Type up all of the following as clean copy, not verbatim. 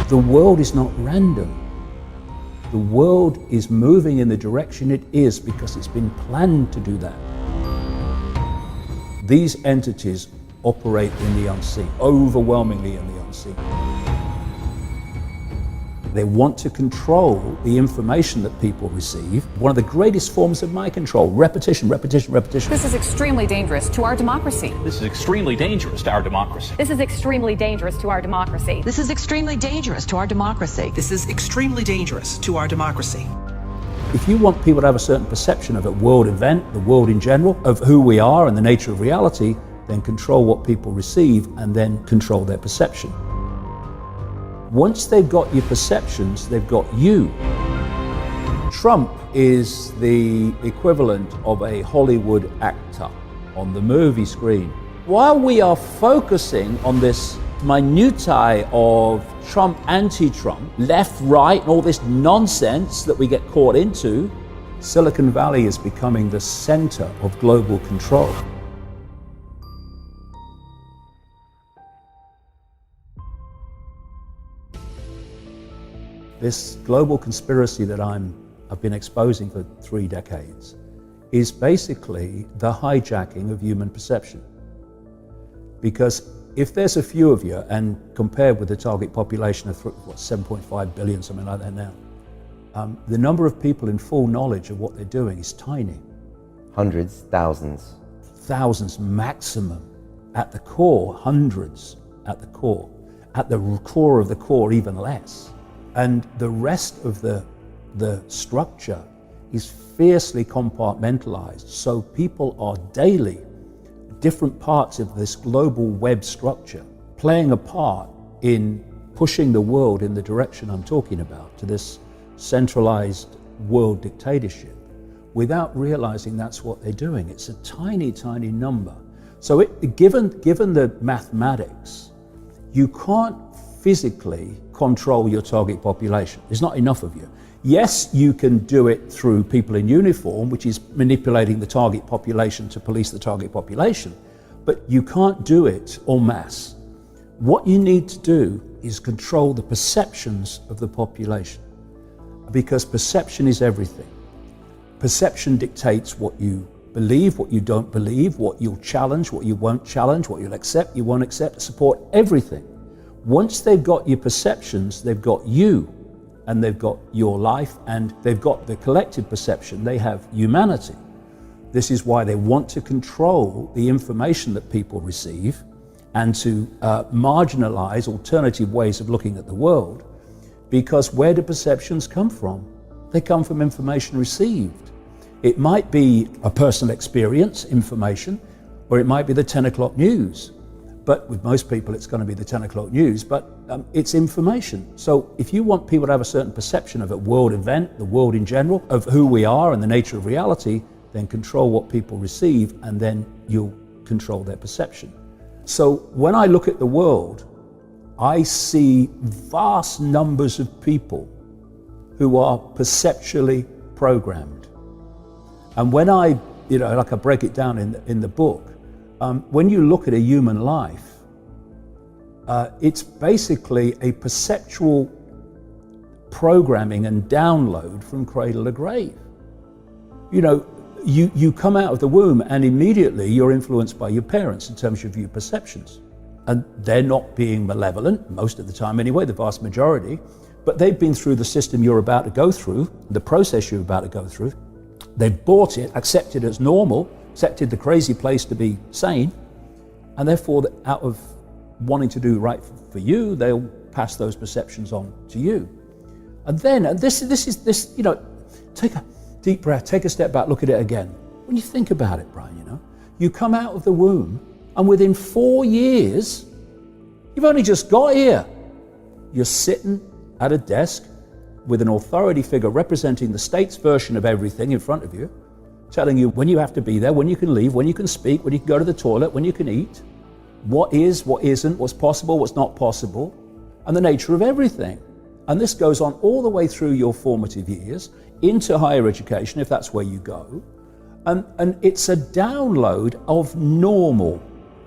The world is not random. The world is moving in the direction it is because it's been planned to do that. These entities operate in the unseen, overwhelmingly in the unseen. They want to control the information that people receive. One of the greatest forms of mind control, repetition, repetition, repetition. This is extremely dangerous to our democracy. This is extremely dangerous to our democracy. This is extremely dangerous to our democracy. This is extremely dangerous to our democracy. This is extremely dangerous to our democracy. If you want people to have a certain perception of a world event, the world in general, of who we are and the nature of reality, then control what people receive and then control their perception. Once they've got your perceptions, they've got you. Trump is the equivalent of a Hollywood actor on the movie screen. While we are focusing on this minutiae of Trump, anti-Trump, left, right, and all this nonsense that we get caught into, Silicon Valley is becoming the center of global control. This global conspiracy that I've been exposing for 3 decades is basically the hijacking of human perception. Because if there's a few of you, and compared with the target population of 7.5 billion, something like that now, the number of people in full knowledge of what they're doing is tiny. Hundreds, thousands. Thousands maximum. At the core, hundreds at the core. At the core of the core, even less. And the rest of the structure is fiercely compartmentalized. So people are daily different parts of this global web structure playing a part in pushing the world in the direction I'm talking about, to this centralized world dictatorship, without realizing that's what they're doing. It's a tiny, tiny number. So given the mathematics, you can't physically control your target population. There's not enough of you. Yes, you can do it through people in uniform, which is manipulating the target population to police the target population, but you can't do it en masse. What you need to do is control the perceptions of the population, because perception is everything. Perception dictates what you believe, what you don't believe, what you'll challenge, what you won't challenge, what you'll accept, you won't accept, support, everything. Once they've got your perceptions, they've got you, and they've got your life, and they've got the collective perception, they have humanity. This is why they want to control the information that people receive and to marginalize alternative ways of looking at the world, because where do perceptions come from? They come from information received. It might be a personal experience, information, or it might be the 10 o'clock news. But with most people, it's going to be the 10 o'clock news, but it's information. So if you want people to have a certain perception of a world event, the world in general, of who we are and the nature of reality, then control what people receive, and then you'll control their perception. So when I look at the world, I see vast numbers of people who are perceptually programmed. And when I break it down in the book, when you look at a human life, it's basically a perceptual programming and download from cradle to grave. You come out of the womb and immediately you're influenced by your parents in terms of your perceptions. And they're not being malevolent, most of the time anyway, the vast majority, but they've been through the system you're about to go through, the process you're about to go through. They've bought it, accepted it as normal, accepted the crazy place to be sane, and therefore out of wanting to do right for you, they'll pass those perceptions on to you. And then, take a deep breath, take a step back, look at it again. When you think about it, Brian, you come out of the womb, and within 4 years, you've only just got here. You're sitting at a desk with an authority figure representing the state's version of everything in front of you, telling you when you have to be there, when you can leave, when you can speak, when you can go to the toilet, when you can eat, what is, what isn't, what's possible, what's not possible, and the nature of everything. And this goes on all the way through your formative years, into higher education, if that's where you go. And it's a download of normal,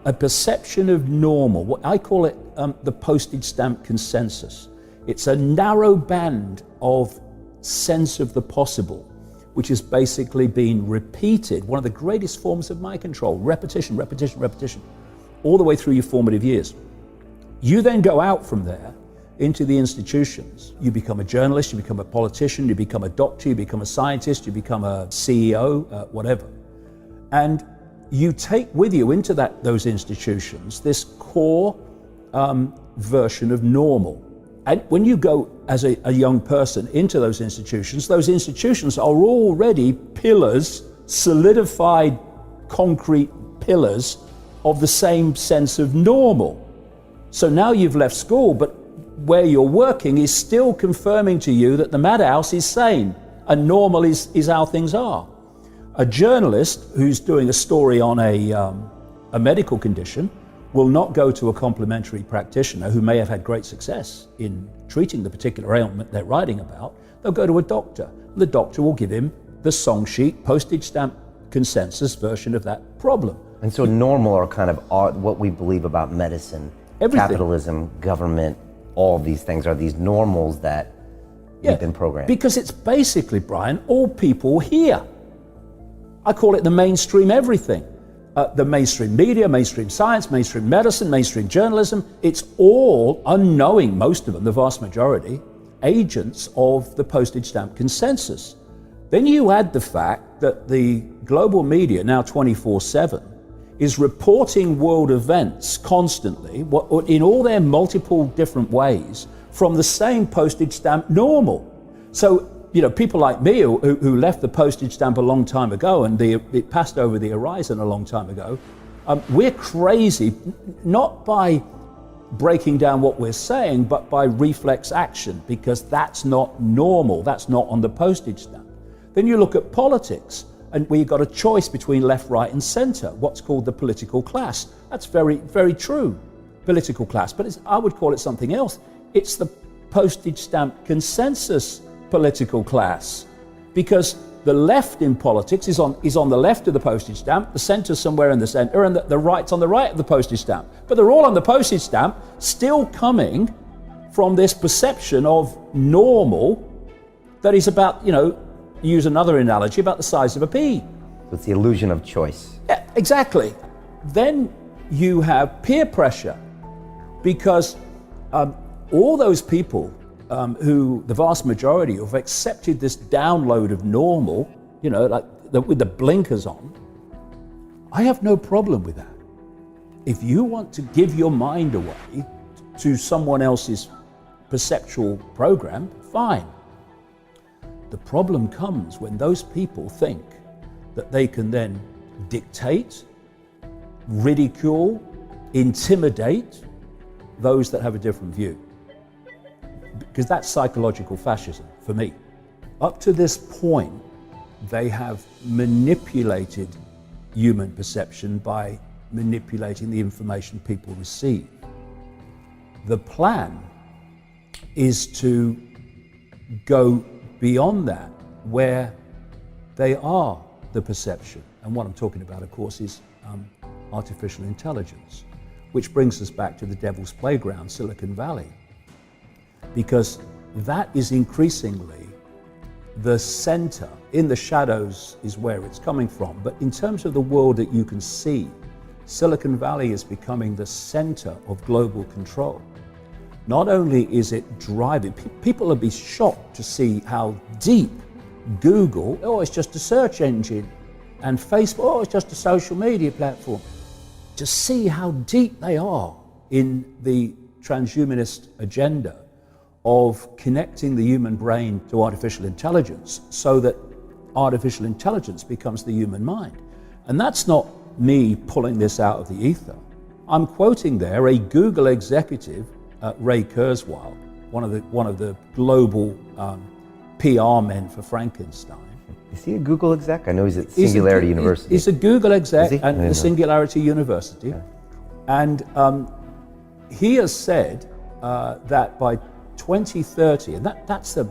a perception of normal. What I call it the postage stamp consensus. It's a narrow band of sense of the possible, which is basically being repeated. One of the greatest forms of mind control, repetition, repetition, repetition, all the way through your formative years. You then go out from there into the institutions. You become a journalist, you become a politician, you become a doctor, you become a scientist, you become a CEO, whatever. And you take with you into those institutions this core version of normal. And when you go as a young person into those institutions are already pillars, solidified concrete pillars of the same sense of normal. So now you've left school, but where you're working is still confirming to you that the madhouse is sane and normal is how things are. A journalist who's doing a story on a medical condition will not go to a complementary practitioner who may have had great success in treating the particular ailment they're writing about. They'll go to a doctor. The doctor will give him the song sheet, postage stamp consensus version of that problem. And so normal are kind of what we believe about medicine, everything. Capitalism, government, all of these things are these normals that we've been programmed. Because it's basically, Brian, all people here. I call it the mainstream everything. The mainstream media, mainstream science, mainstream medicine, mainstream journalism, it's all unknowing, most of them, the vast majority, agents of the postage stamp consensus. Then you add the fact that the global media, now 24/7, is reporting world events constantly, in all their multiple different ways, from the same postage stamp normal. So, people like me who left the postage stamp a long time ago and it passed over the horizon a long time ago, we're crazy, not by breaking down what we're saying, but by reflex action, because that's not normal, that's not on the postage stamp. Then you look at politics, and we've got a choice between left, right, and center, what's called the political class. That's very, very true, political class, but I would call it something else. It's the postage stamp consensus political class, because the left in politics is on the left of the postage stamp, the centre's somewhere in the centre, and the right's on the right of the postage stamp. But they're all on the postage stamp, still coming from this perception of normal that is about, use another analogy, about the size of a pea. So it's the illusion of choice. Yeah, exactly. Then you have peer pressure, because all those people who, the vast majority, have accepted this download of normal, with the blinkers on, I have no problem with that. If you want to give your mind away to someone else's perceptual program, fine. The problem comes when those people think that they can then dictate, ridicule, intimidate those that have a different view. Because that's psychological fascism for me. Up to this point, they have manipulated human perception by manipulating the information people receive. The plan is to go beyond that, where they are the perception. And what I'm talking about, of course, is artificial intelligence, which brings us back to the devil's playground, Silicon Valley. Because that is increasingly the center. In the shadows is where it's coming from. But in terms of the world that you can see, Silicon Valley is becoming the center of global control. Not only is it driving, people will be shocked to see how deep Google, it's just a search engine, and Facebook, it's just a social media platform. To see how deep they are in the transhumanist agenda of connecting the human brain to artificial intelligence, so that artificial intelligence becomes the human mind. And that's not me pulling this out of the ether. I'm quoting there a Google executive, Ray Kurzweil, one of the global PR men for Frankenstein. Is he a Google exec? I know he's at Singularity University. He's a Google exec at the Singularity University. Okay. And he has said that by 2030, and that's a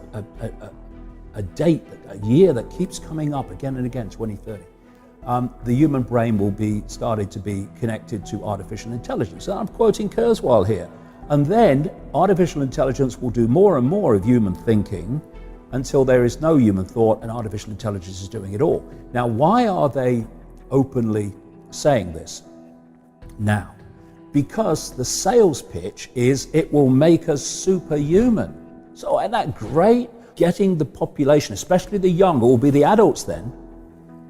date, a year that keeps coming up again and again, 2030, the human brain will be started to be connected to artificial intelligence. And I'm quoting Kurzweil here. And then artificial intelligence will do more and more of human thinking until there is no human thought and artificial intelligence is doing it all. Now, why are they openly saying this now? Because the sales pitch is it will make us superhuman. So isn't that great? Getting the population, especially the young, or will be the adults then,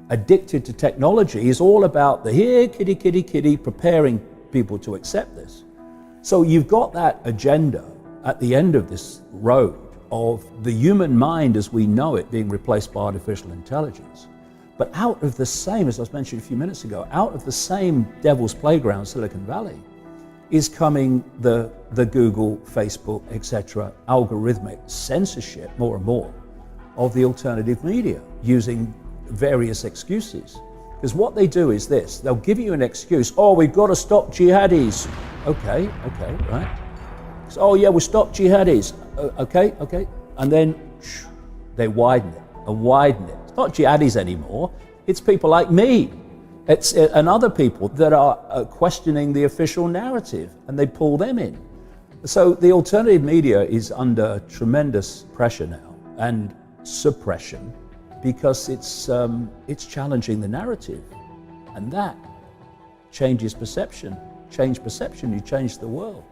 addicted to technology is all about the here, kitty, kitty, kitty, preparing people to accept this. So you've got that agenda at the end of this road of the human mind as we know it being replaced by artificial intelligence. But out of the same, as I was mentioning a few minutes ago, out of the same devil's playground, Silicon Valley, is coming the Google, Facebook, etc., algorithmic censorship more and more of the alternative media using various excuses. Because what they do is this, they'll give you an excuse, oh, we've got to stop jihadis. Okay, right. So, oh yeah, we'll stop jihadis. Okay. And then they widen it and widen it. It's not jihadis anymore, it's people like me. It's and other people that are questioning the official narrative, and they pull them in. So the alternative media is under tremendous pressure now and suppression because it's challenging the narrative, and that changes perception. Change perception, you change the world.